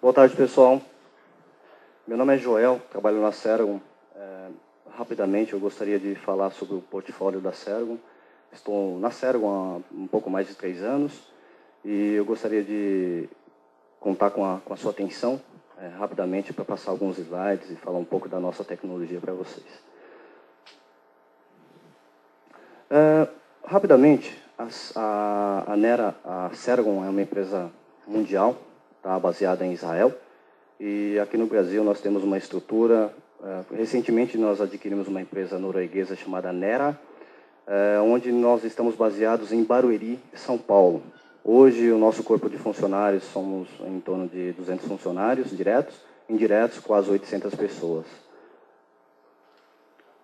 Boa tarde, pessoal. Meu nome é Joel, trabalho na Sergon. Rapidamente, eu gostaria de falar sobre o portfólio da Sergon. Estou na Sergon há um pouco mais de 3 anos e eu gostaria de contar com a sua atenção rapidamente para passar alguns slides e falar um pouco da nossa tecnologia para vocês. Rapidamente, a Nera, a Sergon é uma empresa mundial, tá, baseada em Israel, e aqui no Brasil nós temos uma estrutura. Recentemente nós adquirimos uma empresa norueguesa chamada Nera, onde nós estamos baseados em Barueri, São Paulo. Hoje o nosso corpo de funcionários somos em torno de 200 funcionários diretos, indiretos quase 800 pessoas.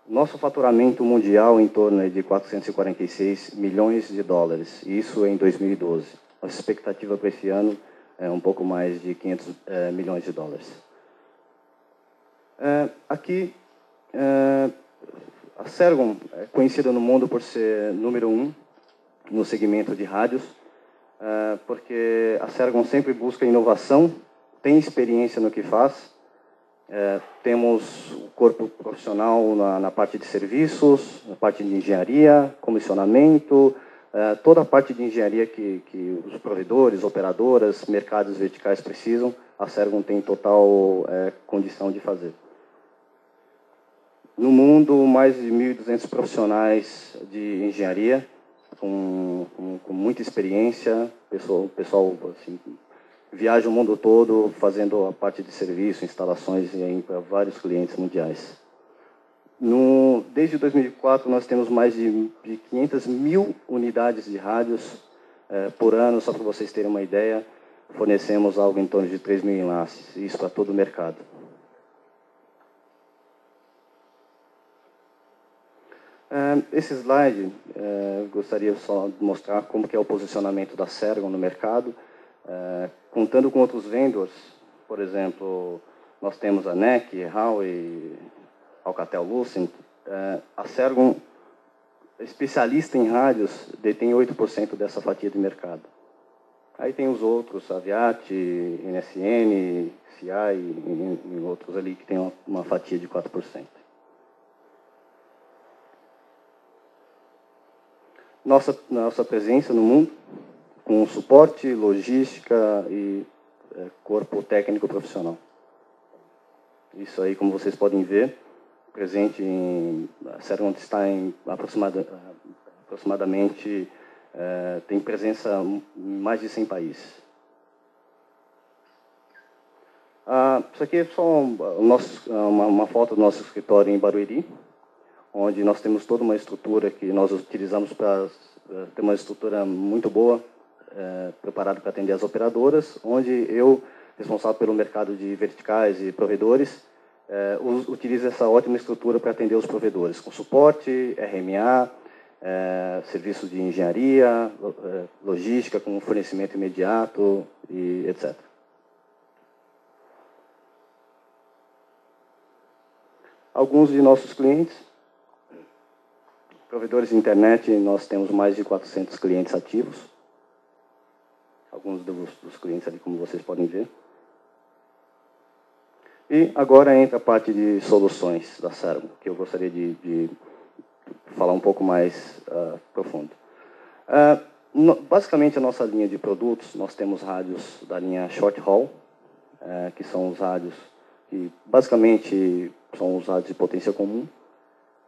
Nosso faturamento mundial em torno de 446 milhões de dólares, isso em 2012. Nossa expectativa para esse ano é um pouco mais de 500 milhões de dólares. Aqui, a Sergon é conhecida no mundo por ser número 1 no segmento de rádios, porque a Sergon sempre busca inovação, tem experiência no que faz. Temos o corpo profissional na parte de serviços, na parte de engenharia, comissionamento, toda a parte de engenharia que os provedores, operadoras, mercados verticais precisam, a Sergon tem total condição de fazer. No mundo, mais de 1.200 profissionais de engenharia, com muita experiência, pessoal assim, viaja o mundo todo fazendo a parte de serviço, instalações para vários clientes mundiais. Desde 2004, nós temos mais de 500 mil unidades de rádios por ano, só para vocês terem uma ideia, fornecemos algo em torno de 3 mil enlaces, isso para todo o mercado. Esse slide, gostaria só de mostrar como que é o posicionamento da Sergon no mercado. Contando com outros vendors, por exemplo, nós temos a NEC, Huawei, Alcatel-Lucent. A Sergon, especialista em rádios, detém 8% dessa fatia de mercado. Aí tem os outros, Aviat, NSN, CI e outros ali que tem uma fatia de 4%. Nossa presença no mundo, com suporte, logística e corpo técnico profissional. Isso aí, como vocês podem ver, presente a Sergon está em aproximadamente, tem presença em mais de 100 países. Isso aqui é só uma foto do nosso escritório em Barueri, onde nós temos toda uma estrutura que nós utilizamos para ter uma estrutura muito boa, preparado para atender as operadoras, onde eu, responsável pelo mercado de verticais e provedores, utilizo essa ótima estrutura para atender os provedores, com suporte, RMA, serviços de engenharia, logística, com fornecimento imediato, e etc. Alguns de nossos clientes, provedores de internet, nós temos mais de 400 clientes ativos. Alguns dos clientes ali, como vocês podem ver. E agora entra a parte de soluções da Sergon, que eu gostaria de falar um pouco mais profundo. Basicamente, a nossa linha de produtos, nós temos rádios da linha Short Haul, que são os rádios que basicamente são os rádios de potência comum,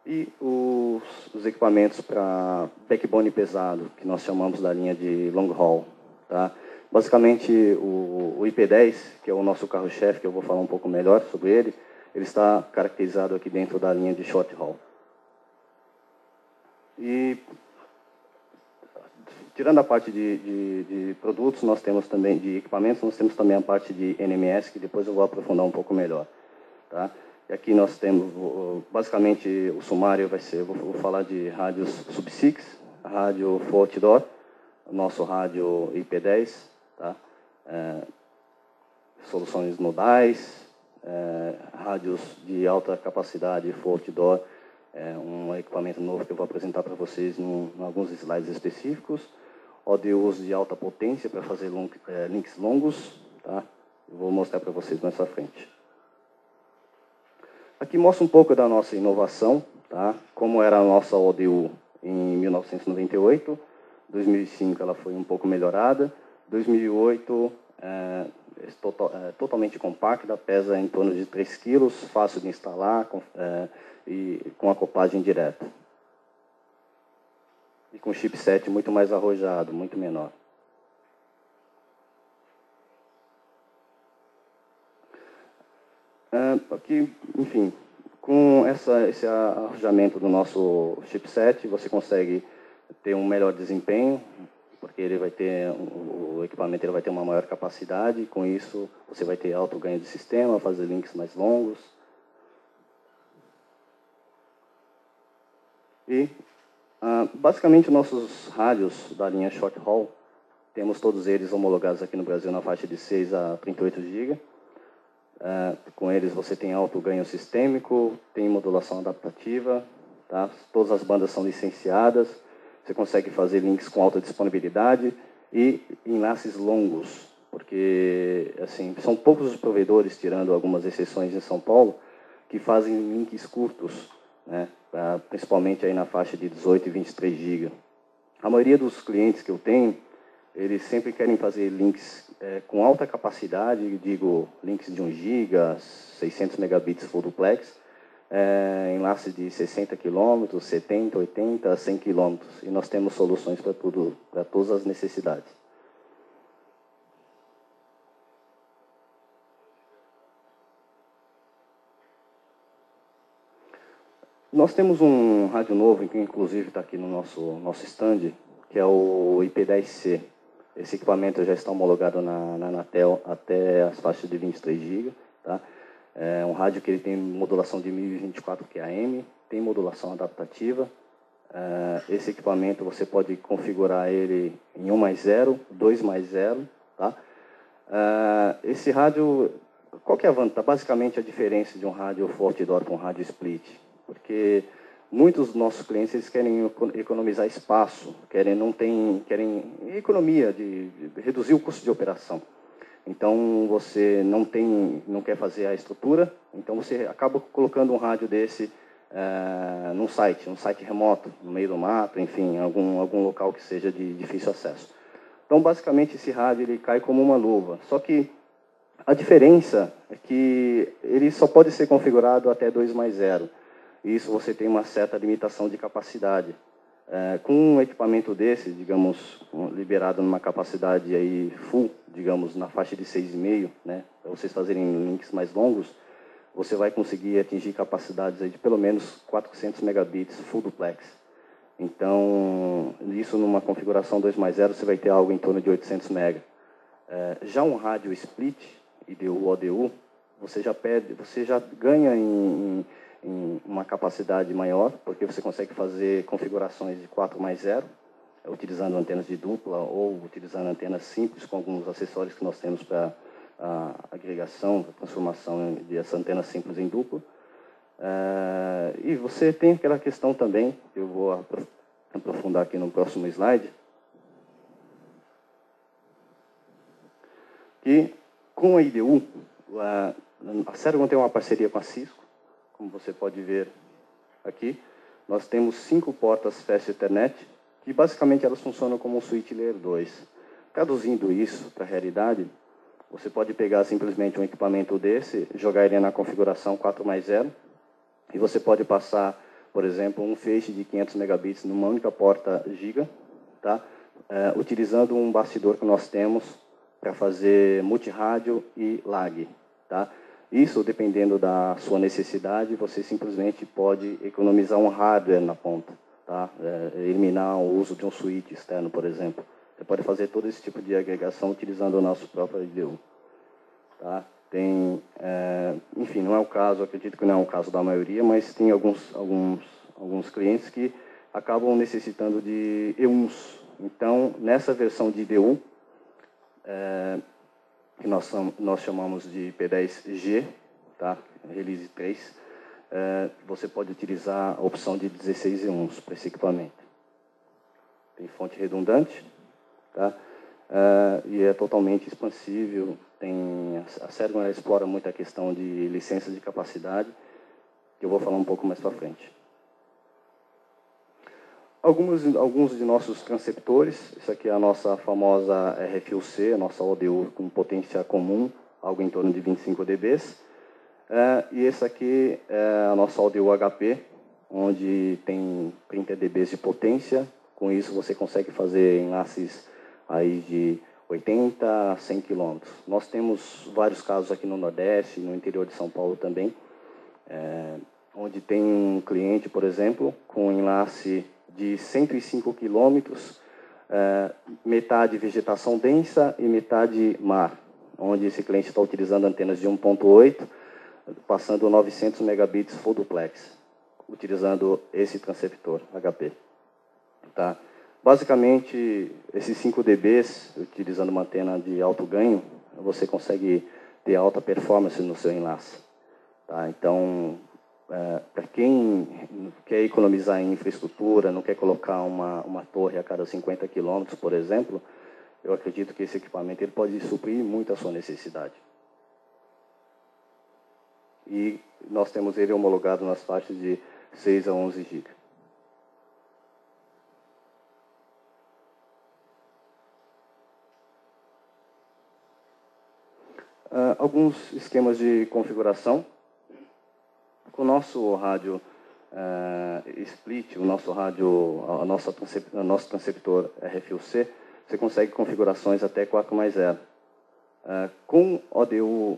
e os equipamentos para backbone pesado, que nós chamamos da linha de Long Haul. Tá? Basicamente, o IP10, que é o nosso carro-chefe, que eu vou falar um pouco melhor sobre ele, ele está caracterizado aqui dentro da linha de Short Haul. E, tirando a parte de produtos, nós temos também, de equipamentos, nós temos também a parte de NMS, que depois eu vou aprofundar um pouco melhor. Tá? E aqui nós temos, basicamente, o sumário vai ser, eu vou falar de rádios Sub-6, rádio Full Outdoor, nosso rádio IP10, tá? Soluções nodais, rádios de alta capacidade Full Outdoor, um equipamento novo que eu vou apresentar para vocês em alguns slides específicos, ODUs de alta potência para fazer links longos, tá? Eu vou mostrar para vocês mais à frente. Aqui mostra um pouco da nossa inovação, tá? Como era a nossa ODU em 1998. 2005 ela foi um pouco melhorada. 2008 totalmente compacta, pesa em torno de 3 kg, fácil de instalar e com acoplagem direta. E com chipset muito mais arrojado, muito menor. Aqui, enfim, com esse arrojamento do nosso chipset, você consegue ter um melhor desempenho, porque ele vai ter, o equipamento ele vai ter uma maior capacidade, e com isso você vai ter alto ganho de sistema, fazer links mais longos. E, basicamente, nossos rádios da linha Short Haul, temos todos eles homologados aqui no Brasil na faixa de 6 a 38 GB. Com eles você tem alto ganho sistêmico, tem modulação adaptativa, tá? Todas as bandas são licenciadas, você consegue fazer links com alta disponibilidade e enlaces longos, porque assim, são poucos os provedores, tirando algumas exceções em São Paulo, que fazem links curtos, né? Principalmente aí na faixa de 18 e 23 GB. A maioria dos clientes que eu tenho, eles sempre querem fazer links com alta capacidade, digo, links de 1 GB, 600 megabits full duplex, enlaces de 60 km, 70, 80, 100 km. E nós temos soluções para tudo, para todas as necessidades. Nós temos um rádio novo, que inclusive está aqui no nosso stand, que é o IP10C. Esse equipamento já está homologado na Anatel até as faixas de 23 GB. Tá? É um rádio que ele tem modulação de 1024 QAM, tem modulação adaptativa. Esse equipamento você pode configurar ele em 1+0, 2+0. Tá? Esse rádio, qual que é a vantagem? Basicamente a diferença de um rádio Forte Door para um rádio Split. Porque muitos dos nossos clientes eles querem economizar espaço, querem economia de reduzir o custo de operação. Então você não quer fazer a estrutura, então você acaba colocando um rádio desse num site remoto, no meio do mato, enfim, algum local que seja de difícil acesso. Então basicamente esse rádio ele cai como uma luva. Só que a diferença é que ele só pode ser configurado até 2+0. Isso você tem uma certa limitação de capacidade. Com um equipamento desse, digamos, liberado numa capacidade aí full, digamos, na faixa de 6,5, né, para vocês fazerem links mais longos, você vai conseguir atingir capacidades aí de pelo menos 400 megabits full duplex. Então, isso numa configuração 2+0, você vai ter algo em torno de 800 MB. Já um rádio split, IDU, ODU, você já ganha em uma capacidade maior, porque você consegue fazer configurações de 4+0, utilizando antenas de dupla ou utilizando antenas simples com alguns acessórios que nós temos para a agregação, a transformação dessa antena simples em dupla. E você tem aquela questão também, que eu vou aprofundar aqui no próximo slide, que com a IDU, a Ceragon tem uma parceria com a Cisco. Como você pode ver aqui, nós temos 5 portas Fast Ethernet, que basicamente elas funcionam como um switch Layer 2. Traduzindo isso para a realidade, você pode pegar simplesmente um equipamento desse, jogar ele na configuração 4+0, e você pode passar, por exemplo, um feixe de 500 megabits numa única porta giga, tá? Utilizando um bastidor que nós temos para fazer multirádio e lag. Tá? Isso, dependendo da sua necessidade, você simplesmente pode economizar um hardware na ponta, tá? Eliminar o uso de um switch externo, por exemplo. Você pode fazer todo esse tipo de agregação utilizando o nosso próprio IDU. Tá? Enfim, não é o caso, acredito que não é o caso da maioria, mas tem alguns clientes que acabam necessitando de E1s. Então, nessa versão de IDU, que nós chamamos de P10G, tá? Release 3, você pode utilizar a opção de 16 E1s para esse equipamento. Tem fonte redundante, tá? E é totalmente expansível A Sergon explora muito a questão de licença de capacidade, que eu vou falar um pouco mais para frente. Alguns de nossos transceptores, isso aqui é a nossa famosa RFUC, a nossa ODU com potência comum, algo em torno de 25 dB. E esse aqui é a nossa ODU HP, onde tem 30 dB de potência. Com isso você consegue fazer enlaces aí de 80 a 100 km. Nós temos vários casos aqui no Nordeste, no interior de São Paulo também, onde tem um cliente, por exemplo, com enlace de 105 km, metade vegetação densa e metade mar, onde esse cliente está utilizando antenas de 1.8, passando 900 megabits full duplex, utilizando esse transceptor HP. Tá? Basicamente, esses 5 dBs, utilizando uma antena de alto ganho, você consegue ter alta performance no seu enlace. Tá? Então, para quem quer economizar em infraestrutura, não quer colocar uma torre a cada 50 km, por exemplo, eu acredito que esse equipamento ele pode suprir muito a sua necessidade. E nós temos ele homologado nas faixas de 6 a 11 GB. Alguns esquemas de configuração. Com o nosso rádio split, o nosso transceptor RFUC, você consegue configurações até 4+0. Com ODU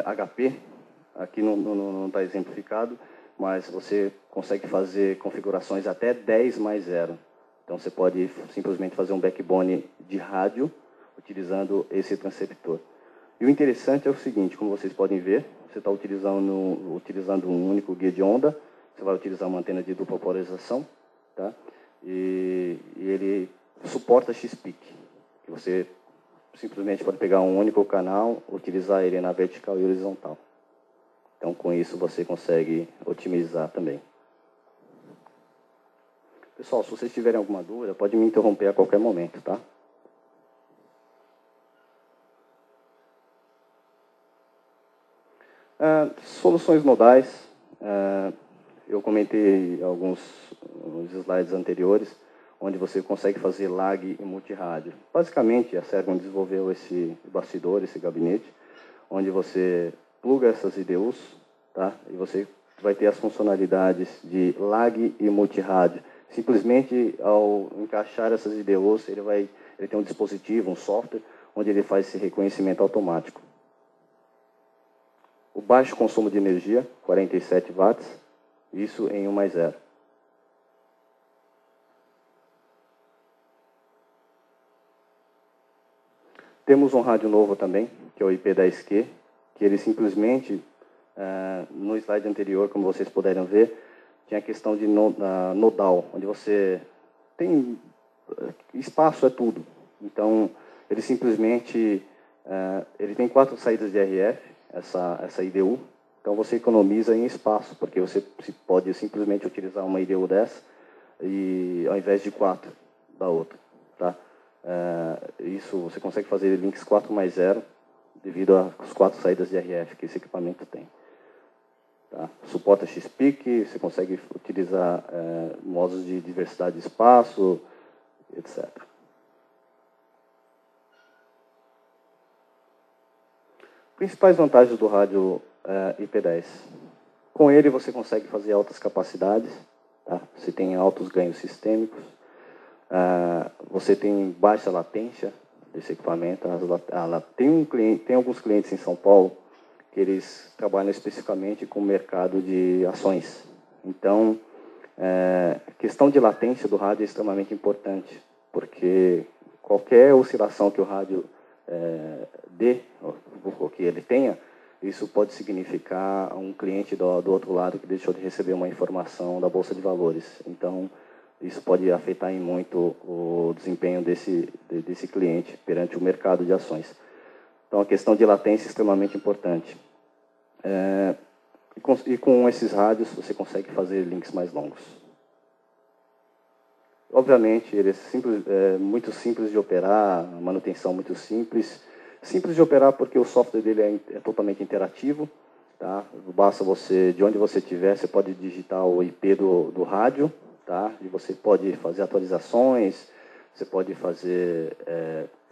HP, aqui não está exemplificado, mas você consegue fazer configurações até 10+0. Então você pode simplesmente fazer um backbone de rádio utilizando esse transceptor. E o interessante é o seguinte, como vocês podem ver, você está utilizando um único guia de onda, você vai utilizar uma antena de dupla polarização, tá? E ele suporta X-Peak, que você simplesmente pode pegar um único canal, utilizar ele na vertical e horizontal. Então, com isso, você consegue otimizar também. Pessoal, se vocês tiverem alguma dúvida, pode me interromper a qualquer momento, tá? Soluções nodais. Eu comentei alguns slides anteriores, onde você consegue fazer lag e multirádio. Basicamente, a Sergon desenvolveu esse bastidor, esse gabinete, onde você pluga essas IDUs, tá? E você vai ter as funcionalidades de lag e multirádio. Simplesmente, ao encaixar essas IDUs, ele tem um dispositivo, um software, onde ele faz esse reconhecimento automático. O baixo consumo de energia, 47 watts, isso em 1+0. Temos um rádio novo também, que é o IP10Q, que ele simplesmente, no slide anterior, como vocês puderam ver, tinha a questão de nodal, onde você tem... espaço é tudo. Então, ele simplesmente... ele tem 4 saídas de RF, essa IDU, então você economiza em espaço, porque você pode simplesmente utilizar uma IDU dessa, e, ao invés de 4 da outra. Tá? Isso você consegue fazer links 4+0, devido às 4 saídas de RF que esse equipamento tem. Tá? Suporta X-Peak, você consegue utilizar modos de diversidade de espaço, etc. Principais vantagens do rádio IP10. Com ele você consegue fazer altas capacidades, tá? Você tem altos ganhos sistêmicos, você tem baixa latência desse equipamento. Tem alguns clientes em São Paulo que eles trabalham especificamente com o mercado de ações. Então, a questão de latência do rádio é extremamente importante, porque qualquer oscilação que o rádio dê, ou que ele tenha, isso pode significar um cliente do outro lado que deixou de receber uma informação da Bolsa de Valores. Então, isso pode afetar em muito o desempenho desse cliente perante o mercado de ações. Então, a questão de latência é extremamente importante. E com esses rádios, você consegue fazer links mais longos. Obviamente, ele é muito simples de operar, a manutenção muito simples, Simples de operar porque o software dele é totalmente interativo. Tá? Basta você, de onde você estiver, você pode digitar o IP do rádio, tá? E você pode fazer atualizações, você pode fazer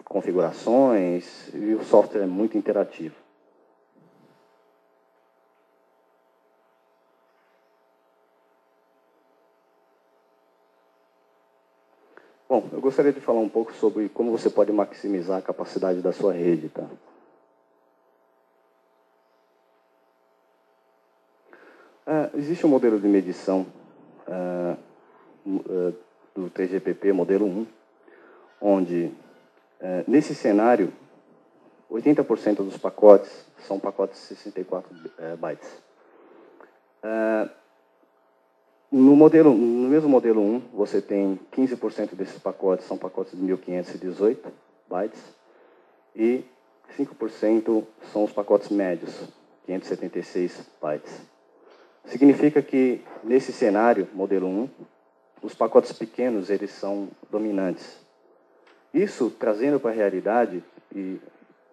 configurações, e o software é muito interativo. Bom, eu gostaria de falar um pouco sobre como você pode maximizar a capacidade da sua rede. Tá? Existe um modelo de medição do 3GPP, modelo 1, onde, nesse cenário, 80% dos pacotes são pacotes de 64 bytes. No mesmo modelo 1, você tem 15% desses pacotes são pacotes de 1518 bytes e 5% são os pacotes médios, 576 bytes. Significa que, nesse cenário, modelo 1, os pacotes pequenos eles são dominantes. Isso, trazendo para a realidade, e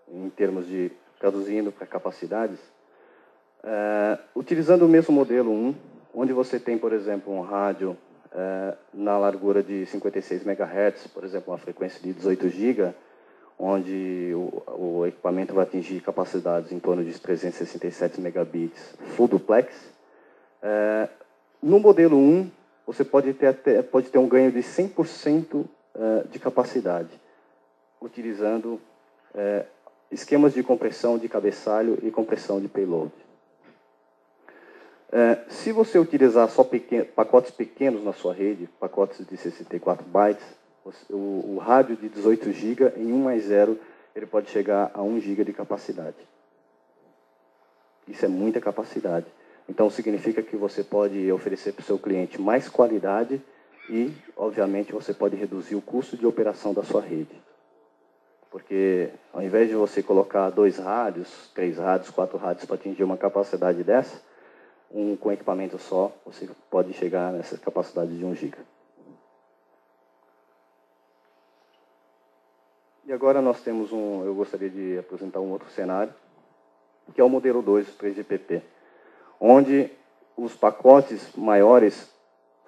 em termos de traduzindo para capacidades, utilizando o mesmo modelo 1, onde você tem, por exemplo, um rádio na largura de 56 MHz, por exemplo, uma frequência de 18 GB, onde o equipamento vai atingir capacidades em torno de 367 megabits full duplex. No modelo 1, você pode ter um ganho de 100% de capacidade, utilizando esquemas de compressão de cabeçalho e compressão de payload. Se você utilizar só pacotes pequenos na sua rede, pacotes de 64 bytes, o rádio de 18 GB em 1+0, ele pode chegar a 1 GB de capacidade. Isso é muita capacidade. Então, significa que você pode oferecer para o seu cliente mais qualidade e, obviamente, você pode reduzir o custo de operação da sua rede. Porque, ao invés de você colocar 2 rádios, 3 rádios, 4 rádios para atingir uma capacidade dessa, com equipamento só, você pode chegar nessa capacidade de 1 GB. E agora nós temos eu gostaria de apresentar um outro cenário, que é o modelo 2 do 3GPP, onde os pacotes maiores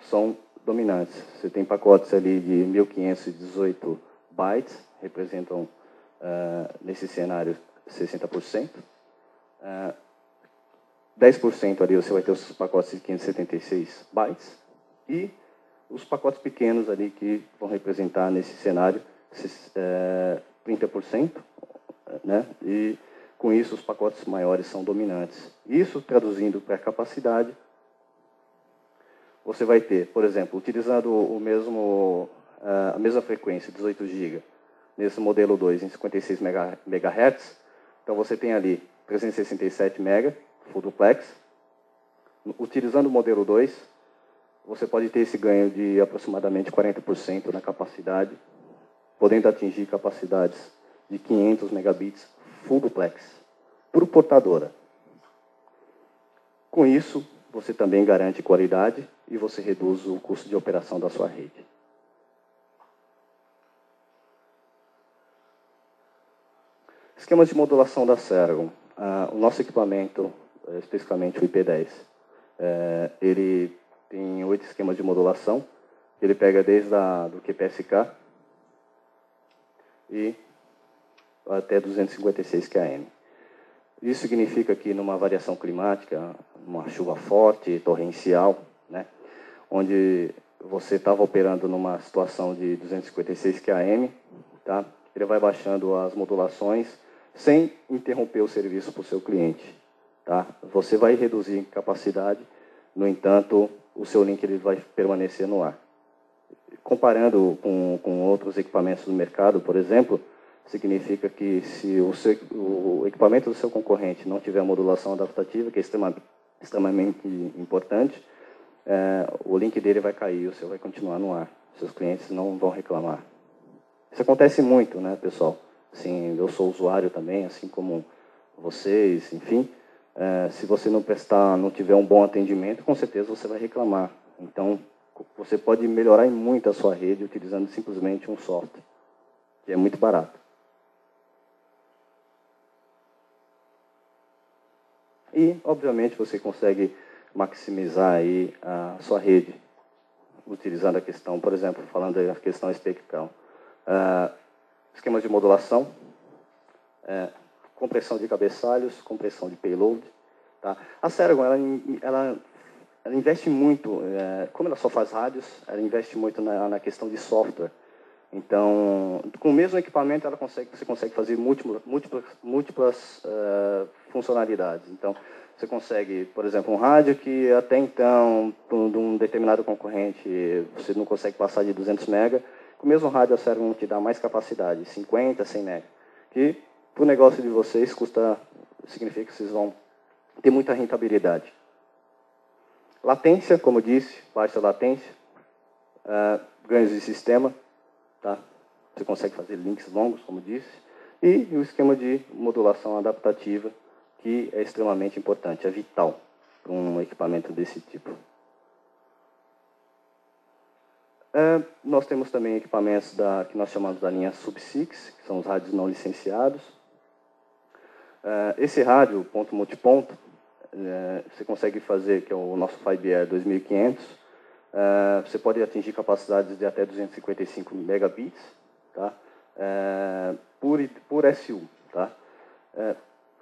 são dominantes. Você tem pacotes ali de 1518 bytes, representam, nesse cenário, 60%. 10% ali você vai ter os pacotes de 576 bytes, e os pacotes pequenos ali que vão representar, nesse cenário, 30%, né? E com isso os pacotes maiores são dominantes. Isso, traduzindo para a capacidade, você vai ter, por exemplo, utilizando a mesma frequência, 18 GB, nesse modelo 2 em 56 MHz, então você tem ali 367 MB, full duplex. Utilizando o modelo 2, você pode ter esse ganho de aproximadamente 40% na capacidade, podendo atingir capacidades de 500 megabits full duplex por portadora. Com isso, você também garante qualidade e você reduz o custo de operação da sua rede. Esquemas de modulação da Ceragon. O nosso equipamento, especificamente o IP10, ele tem 8 esquemas de modulação. Ele pega desde do QPSK e até 256 km. Isso significa que numa variação climática, uma chuva forte, torrencial, né, onde você estava operando numa situação de 256 km, tá, ele vai baixando as modulações sem interromper o serviço para o seu cliente. Tá? Você vai reduzir capacidade, no entanto, o seu link ele vai permanecer no ar. Comparando com outros equipamentos do mercado, por exemplo, significa que se o equipamento do seu concorrente não tiver modulação adaptativa, que é extremamente importante, o link dele vai cair, o seu vai continuar no ar. Seus clientes não vão reclamar. Isso acontece muito, né, pessoal? Assim, eu sou usuário também, assim como vocês, enfim. Se você não tiver um bom atendimento, com certeza você vai reclamar. Então, você pode melhorar muito a sua rede utilizando simplesmente um software, que é muito barato. E, obviamente, você consegue maximizar aí a sua rede, utilizando a questão, por exemplo, falando da questão espectral. Esquemas de modulação, compressão de cabeçalhos, compressão de payload. Tá? A Ceragon, ela investe muito, como ela só faz rádios, ela investe muito na questão de software. Então, com o mesmo equipamento, você consegue fazer múltiplas funcionalidades. Então, você consegue, por exemplo, um rádio que até então, de um determinado concorrente, você não consegue passar de 200 MB. Com o mesmo rádio, a Ceragon te dá mais capacidade, 50, 100 MB. Que, para o negócio de vocês, significa que vocês vão ter muita rentabilidade. Latência, como disse, baixa latência, ganhos de sistema. Tá? Você consegue fazer links longos, como disse, e o esquema de modulação adaptativa, que é extremamente importante, é vital para um equipamento desse tipo. Nós temos também equipamentos que nós chamamos da linha Sub-6, que são os rádios não licenciados. Esse rádio, ponto multiponto, você consegue fazer, que é o nosso FiBR 2500, você pode atingir capacidades de até 255 megabits, tá? Por SU. Tá?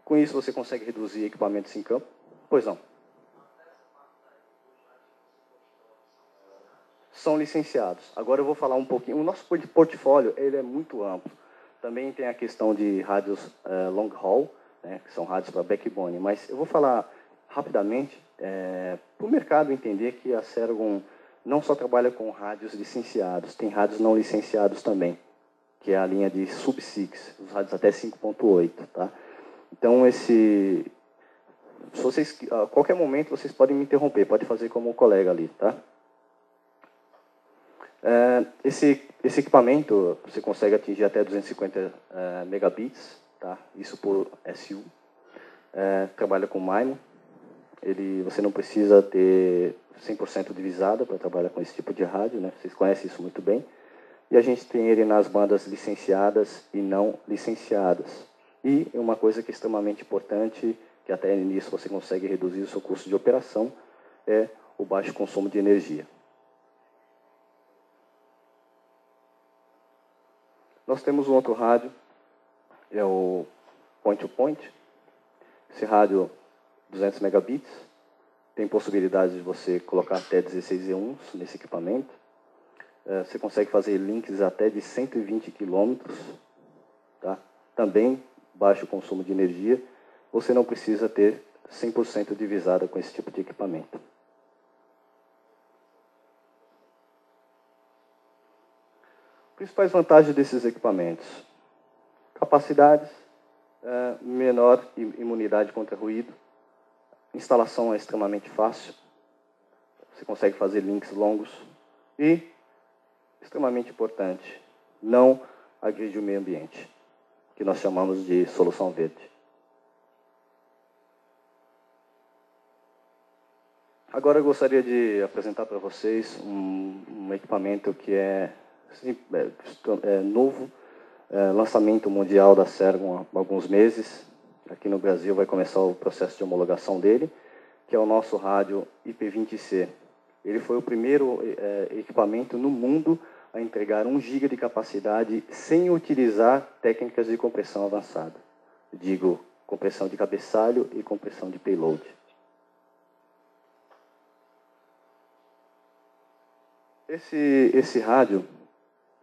Com isso, você consegue reduzir equipamentos em campo. Pois não. São licenciados. Agora eu vou falar um pouquinho. O nosso portfólio ele é muito amplo. Também tem a questão de rádios long haul, né, que são rádios para backbone. Mas eu vou falar rapidamente para o mercado entender que a Ceragon não só trabalha com rádios licenciados, tem rádios não licenciados também, que é a linha de Sub-6, os rádios até 5.8. Tá? Então, a qualquer momento vocês podem me interromper, pode fazer como o colega ali. Tá? Esse equipamento, você consegue atingir até 250 megabits, tá? Isso por SU. Trabalha com MIMO. Você não precisa ter 100% de visada para trabalhar com esse tipo de rádio, né? Vocês conhecem isso muito bem. E a gente tem ele nas bandas licenciadas e não licenciadas. E uma coisa que é extremamente importante, que até nisso você consegue reduzir o seu custo de operação, é o baixo consumo de energia. Nós temos um outro rádio, é o point-to-point. Esse rádio, 200 megabits, tem possibilidade de você colocar até 16 E1s nesse equipamento. Você consegue fazer links até de 120 quilômetros, tá? Também baixo consumo de energia. Você não precisa ter 100% de visada com esse tipo de equipamento. Principais vantagens desses equipamentos: capacidades, menor imunidade contra ruído, instalação é extremamente fácil, você consegue fazer links longos e, extremamente importante, não agride o meio ambiente, que nós chamamos de solução verde. Agora eu gostaria de apresentar para vocês um equipamento que é novo, lançamento mundial da Ceragon há alguns meses. Aqui no Brasil vai começar o processo de homologação dele, que é o nosso rádio IP20C. Ele foi o primeiro equipamento no mundo a entregar 1 GB de capacidade sem utilizar técnicas de compressão avançada. Digo, compressão de cabeçalho e compressão de payload. Esse rádio,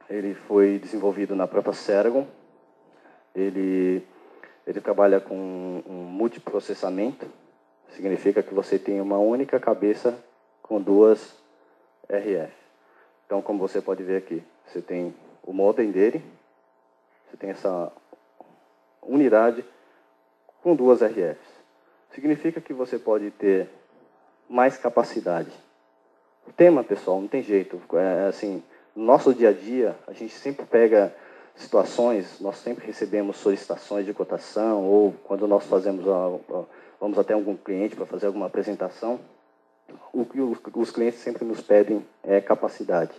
ele foi desenvolvido na própria Ceragon. Ele trabalha com um multiprocessamento. Significa que você tem uma única cabeça com 2 RF. Então, como você pode ver aqui, você tem o modem dele, você tem essa unidade com 2 RFs. Significa que você pode ter mais capacidade. O tema, pessoal, não tem jeito. Assim, no nosso dia a dia, a gente sempre pega situações, nós sempre recebemos solicitações de cotação, ou quando nós vamos até algum cliente para fazer alguma apresentação, o que os clientes sempre nos pedem é capacidade.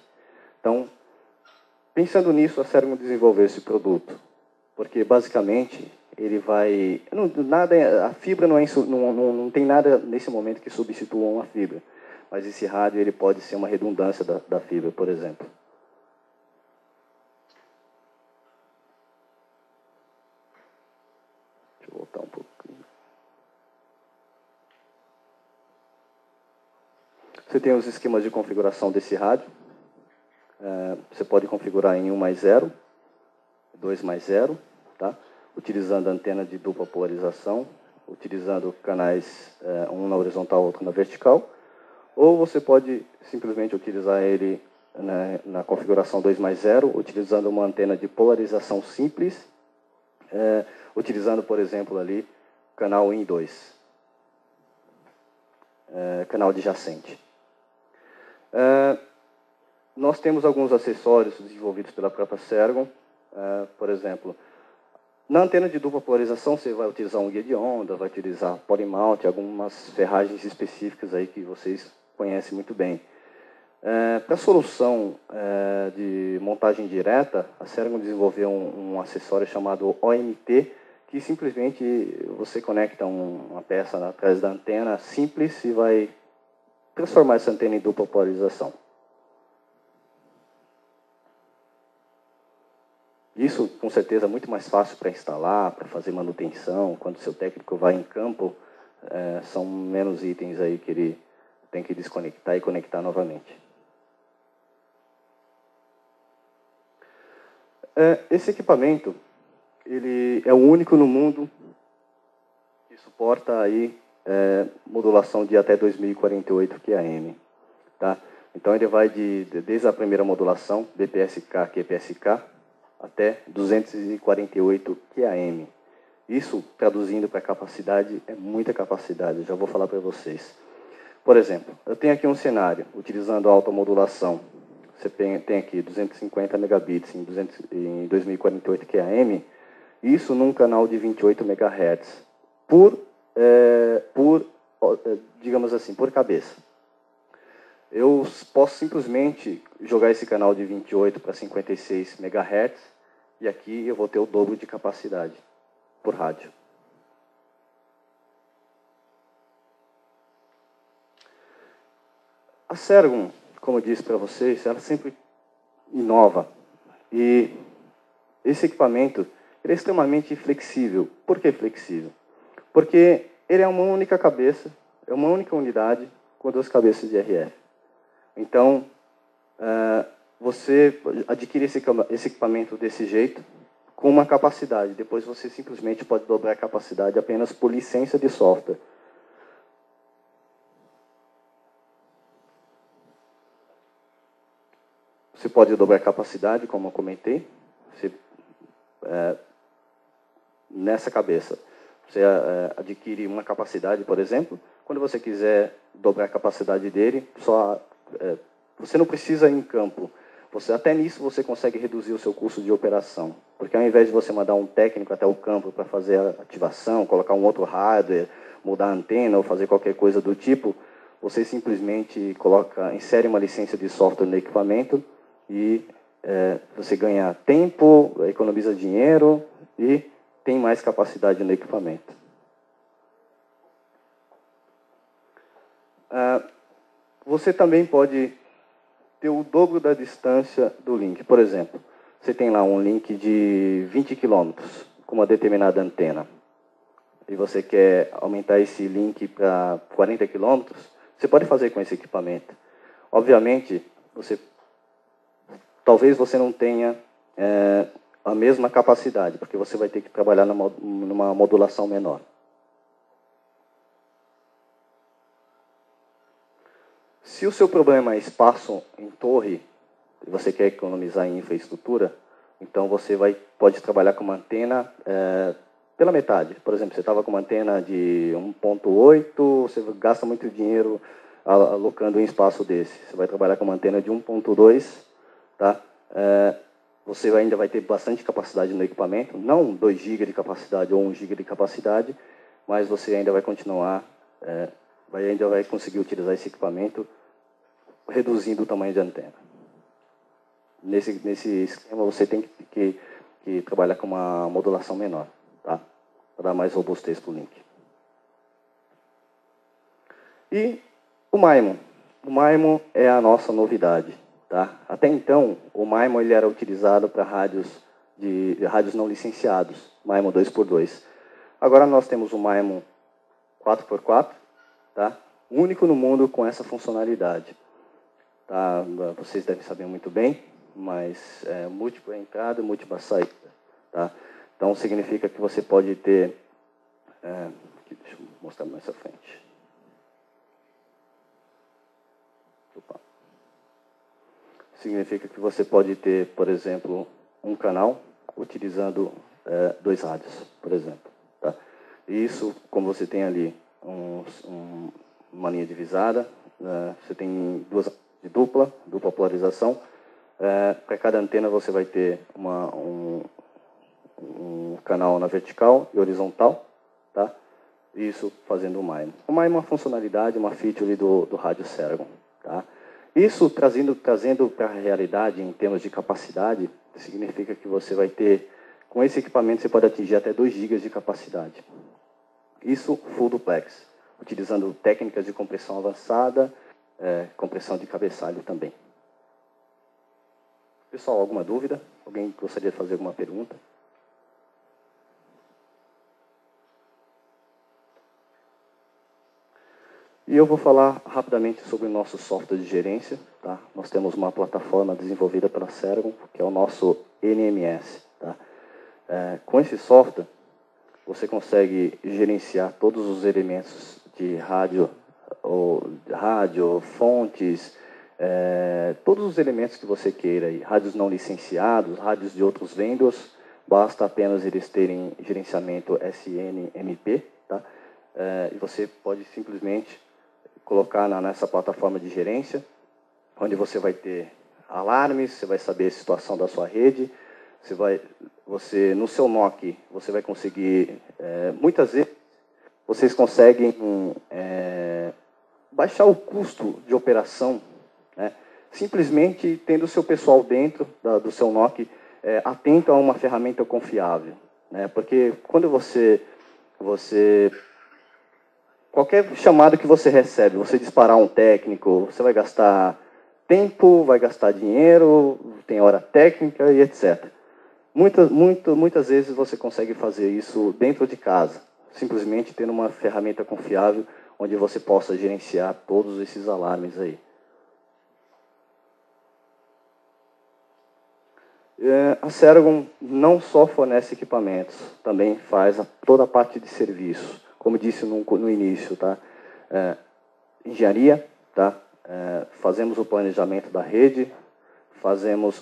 Então, pensando nisso, a Ceragon desenvolveu esse produto, porque basicamente ele vai... a fibra não tem nada nesse momento que substitua uma fibra, mas esse rádio ele pode ser uma redundância da fibra, por exemplo. Deixa eu voltar um pouquinho. Você tem os esquemas de configuração desse rádio. Você pode configurar em 1+0, 2+0, tá? Utilizando a antena de dupla polarização, utilizando canais um na horizontal, outro na vertical, ou você pode simplesmente utilizar ele na configuração 2+0, utilizando uma antena de polarização simples, utilizando, por exemplo, ali, canal 1 e 2, canal adjacente. Nós temos alguns acessórios desenvolvidos pela própria Sergon, por exemplo, na antena de dupla polarização você vai utilizar um guia de onda, vai utilizar polymount, algumas ferragens específicas aí que vocês conhecem muito bem. Para a solução de montagem direta, a Sergon desenvolveu um acessório chamado OMT, que simplesmente você conecta uma peça atrás da antena simples e vai transformar essa antena em dupla polarização. Isso, com certeza, é muito mais fácil para instalar, para fazer manutenção. Quando o seu técnico vai em campo, são menos itens aí que ele tem que desconectar e conectar novamente. Esse equipamento, ele é o único no mundo que suporta aí, modulação de até 2048 QAM. Tá? Então, ele vai desde a primeira modulação, BPSK, QPSK, até 248 QAM. Isso, traduzindo para capacidade, é muita capacidade, eu já vou falar para vocês. Por exemplo, eu tenho aqui um cenário, utilizando a automodulação. Você tem aqui 250 megabits em 2048 QAM, isso num canal de 28 MHz, digamos assim, por cabeça. Eu posso simplesmente jogar esse canal de 28 para 56 MHz, e aqui eu vou ter o dobro de capacidade por rádio. A Sergon, como eu disse para vocês, ela sempre inova. E esse equipamento ele é extremamente flexível. Por que flexível? Porque ele é uma única cabeça, é uma única unidade com 2 cabeças de RF. Então, você adquire esse equipamento desse jeito, com uma capacidade. Depois você simplesmente pode dobrar a capacidade apenas por licença de software. Você pode dobrar a capacidade, como eu comentei. Nessa cabeça, você adquire uma capacidade, por exemplo. Quando você quiser dobrar a capacidade dele, você não precisa ir em campo. Até nisso você consegue reduzir o seu custo de operação. Porque ao invés de você mandar um técnico até o campo para fazer a ativação, colocar um outro hardware, mudar a antena ou fazer qualquer coisa do tipo, você simplesmente insere uma licença de software no equipamento e você ganha tempo, economiza dinheiro e tem mais capacidade no equipamento. Você também pode ter o dobro da distância do link. Por exemplo, você tem lá um link de 20 km com uma determinada antena e você quer aumentar esse link para 40 km, você pode fazer com esse equipamento. Obviamente, talvez você não tenha a mesma capacidade, porque você vai ter que trabalhar numa modulação menor. Se o seu problema é espaço em torre, e você quer economizar em infraestrutura, então você pode trabalhar com uma antena pela metade. Por exemplo, você estava com uma antena de 1.8, você gasta muito dinheiro alocando um espaço desse. Você vai trabalhar com uma antena de 1.2, tá? Você ainda vai ter bastante capacidade no equipamento, não 2 GB de capacidade ou 1 GB de capacidade, mas você ainda vai continuar, ainda vai conseguir utilizar esse equipamento reduzindo o tamanho de antena. Nesse esquema você tem que trabalhar com uma modulação menor. Tá? para dar mais robustez para o link. E o MIMO. O MIMO é a nossa novidade. Tá? Até então, o MIMO ele era utilizado para rádios não licenciados, MIMO 2x2. Agora nós temos o MIMO 4x4, tá? Único no mundo com essa funcionalidade. Tá? Vocês devem saber muito bem, mas é múltipla entrada e múltipla saída. Tá? Então significa que você pode ter... deixa eu mostrar mais à frente. Opa. Significa que você pode ter, por exemplo, um canal utilizando 2 rádios, por exemplo. Tá? E isso, como você tem ali uma linha divisada, você tem duas de dupla polarização. Para cada antena você vai ter um canal na vertical e horizontal. Tá? Isso fazendo o MIMO. O MIMO é uma funcionalidade, uma feature do rádio Ceragon. Tá? Isso trazendo para a realidade em termos de capacidade, significa que você vai ter, com esse equipamento você pode atingir até 2 GB de capacidade. Isso full duplex, utilizando técnicas de compressão avançada, compressão de cabeçalho também. Pessoal, alguma dúvida? Alguém gostaria de fazer alguma pergunta? E eu vou falar rapidamente sobre o nosso software de gerência. Tá? Nós temos uma plataforma desenvolvida pela Ceragon, que é o nosso NMS. Tá? Com esse software, você consegue gerenciar todos os elementos de rádio, fontes, todos os elementos que você queira. Aí. Rádios não licenciados, rádios de outros vendors, basta apenas eles terem gerenciamento SNMP. Tá? E você pode simplesmente colocar nessa plataforma de gerência, onde você vai ter alarmes, você vai saber a situação da sua rede, você no seu NOC, você vai conseguir, muitas vezes, vocês conseguem baixar o custo de operação, né, simplesmente tendo o seu pessoal dentro do seu NOC atento a uma ferramenta confiável. Né, porque quando qualquer chamado que você recebe, você disparar um técnico, você vai gastar tempo, vai gastar dinheiro, tem hora técnica e etc. Muitas vezes você consegue fazer isso dentro de casa, simplesmente tendo uma ferramenta confiável onde você possa gerenciar todos esses alarmes aí. A Ceragon não só fornece equipamentos, também faz toda a parte de serviço. Como disse no início, tá? Engenharia, tá? Fazemos o planejamento da rede,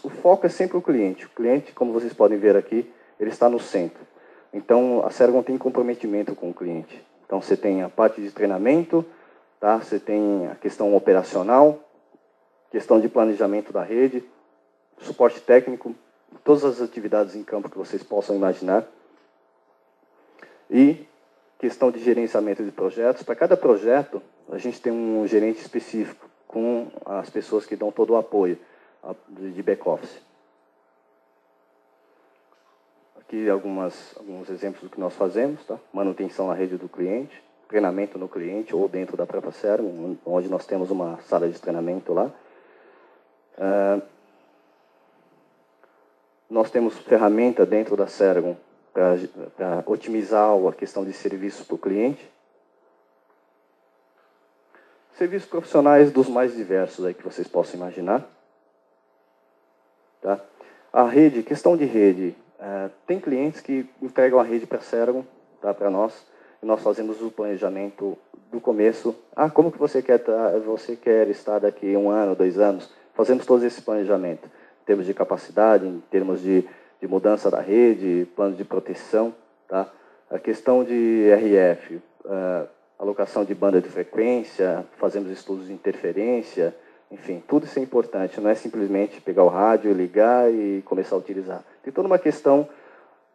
o foco é sempre o cliente. O cliente, como vocês podem ver aqui, ele está no centro. Então, a Ceragon tem comprometimento com o cliente. Então, você tem a parte de treinamento, tá? Você tem a questão operacional, questão de planejamento da rede, suporte técnico, todas as atividades em campo que vocês possam imaginar. E questão de gerenciamento de projetos. Para cada projeto, a gente tem um gerente específico, com as pessoas que dão todo o apoio de back-office. Aqui alguns exemplos do que nós fazemos. Tá? Manutenção na rede do cliente, treinamento no cliente ou dentro da própria Ceragon, onde nós temos uma sala de treinamento lá. Nós temos ferramenta dentro da Ceragon para otimizar a questão de serviço para o cliente. Serviços profissionais dos mais diversos aí que vocês possam imaginar. Tá? A rede, questão de rede. Tem clientes que entregam a rede para a Ceragon, tá, para nós, e nós fazemos o planejamento do começo. Como que você quer estar daqui 1 ano, 2 anos? Fazemos todo esse planejamento, em termos de capacidade, em termos de mudança da rede, plano de proteção. Tá? A questão de RF, alocação de banda de frequência, fazemos estudos de interferência, enfim, tudo isso é importante. Não é simplesmente pegar o rádio, ligar e começar a utilizar. Tem toda uma questão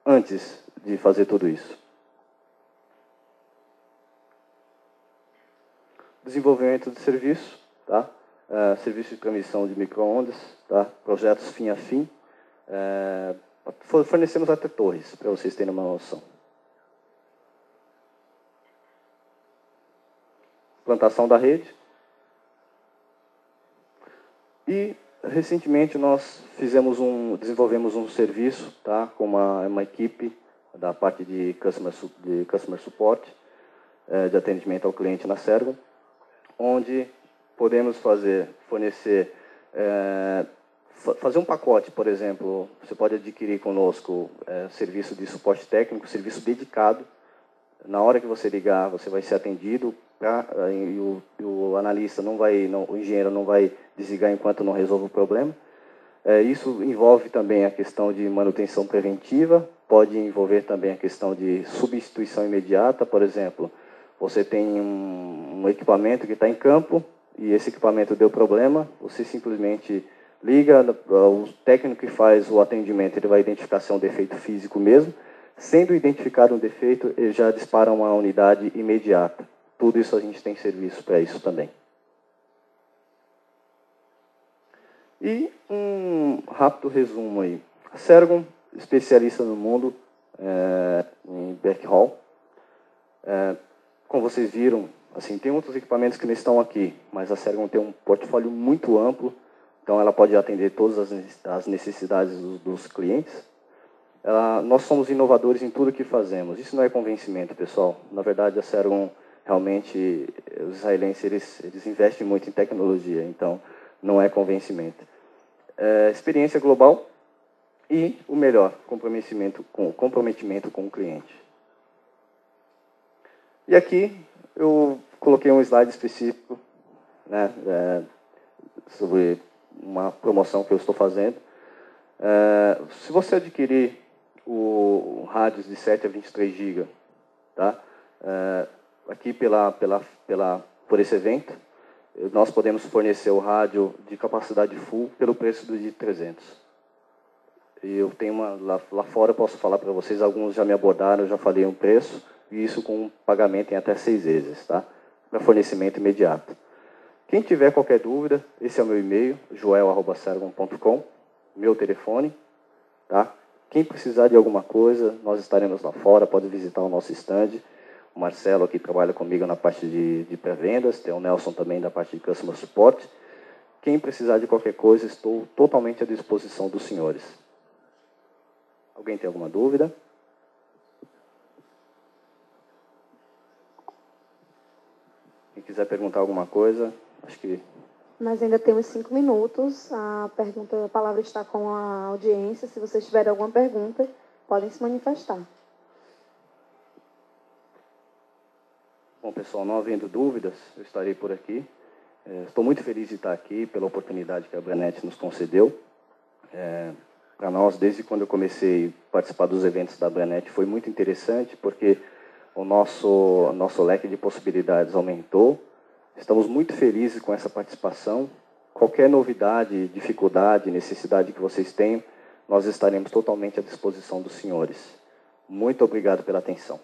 antes de fazer tudo isso. Desenvolvimento de serviço, tá? Serviço de transmissão de micro-ondas, tá? Projetos fim a fim. Fornecemos até torres, para vocês terem uma noção. implantação da rede. E, recentemente, nós desenvolvemos um serviço, tá, com uma equipe da parte de customer support, de atendimento ao cliente na Sergon, onde podemos fazer um pacote, por exemplo, você pode adquirir conosco serviço de suporte técnico, serviço dedicado. Na hora que você ligar, você vai ser atendido, e o analista o engenheiro não vai desligar enquanto não resolve o problema. Isso envolve também a questão de manutenção preventiva, pode envolver também a questão de substituição imediata. Por exemplo, você tem um equipamento que está em campo e esse equipamento deu problema, você simplesmente liga, o técnico que faz o atendimento ele vai identificar se é um defeito físico mesmo. Sendo identificado um defeito, ele já dispara uma unidade imediata. Tudo isso a gente tem serviço para isso também. E um rápido resumo aí. A Sergon, especialista no mundo em backhaul. Como vocês viram, assim, tem outros equipamentos que não estão aqui, mas a Sergon tem um portfólio muito amplo, então ela pode atender todas as necessidades dos clientes. Nós somos inovadores em tudo que fazemos. Isso não é convencimento, pessoal. Na verdade, a Sergon, realmente, os israelenses, eles investem muito em tecnologia, então não é convencimento. Experiência global e, o melhor, comprometimento com o cliente. E aqui eu coloquei um slide específico, né, sobre uma promoção que eu estou fazendo. Se você adquirir o rádios de 7 a 23 GB, tá? Aqui por esse evento, nós podemos fornecer o rádio de capacidade full pelo preço de 300. E eu tenho lá fora, eu posso falar para vocês, alguns já me abordaram, eu já falei um preço, e isso com pagamento em até 6 vezes, tá? Para fornecimento imediato. Quem tiver qualquer dúvida, esse é o meu e-mail, joel@sergon.com, meu telefone, tá? Quem precisar de alguma coisa, nós estaremos lá fora, pode visitar o nosso stand. O Marcelo aqui trabalha comigo na parte de pré-vendas, tem o Nelson também da parte de customer support. Quem precisar de qualquer coisa, estou totalmente à disposição dos senhores. Alguém tem alguma dúvida? Quem quiser perguntar alguma coisa, acho que... Nós ainda temos 5 minutos. A palavra está com a audiência. Se vocês tiverem alguma pergunta, podem se manifestar. Bom, pessoal, não havendo dúvidas, eu estarei por aqui. Estou muito feliz de estar aqui pela oportunidade que a Branet nos concedeu. Para nós, desde quando eu comecei a participar dos eventos da Branet, foi muito interessante, porque o nosso leque de possibilidades aumentou. Estamos muito felizes com essa participação. Qualquer novidade, dificuldade, necessidade que vocês tenham, nós estaremos totalmente à disposição dos senhores. Muito obrigado pela atenção.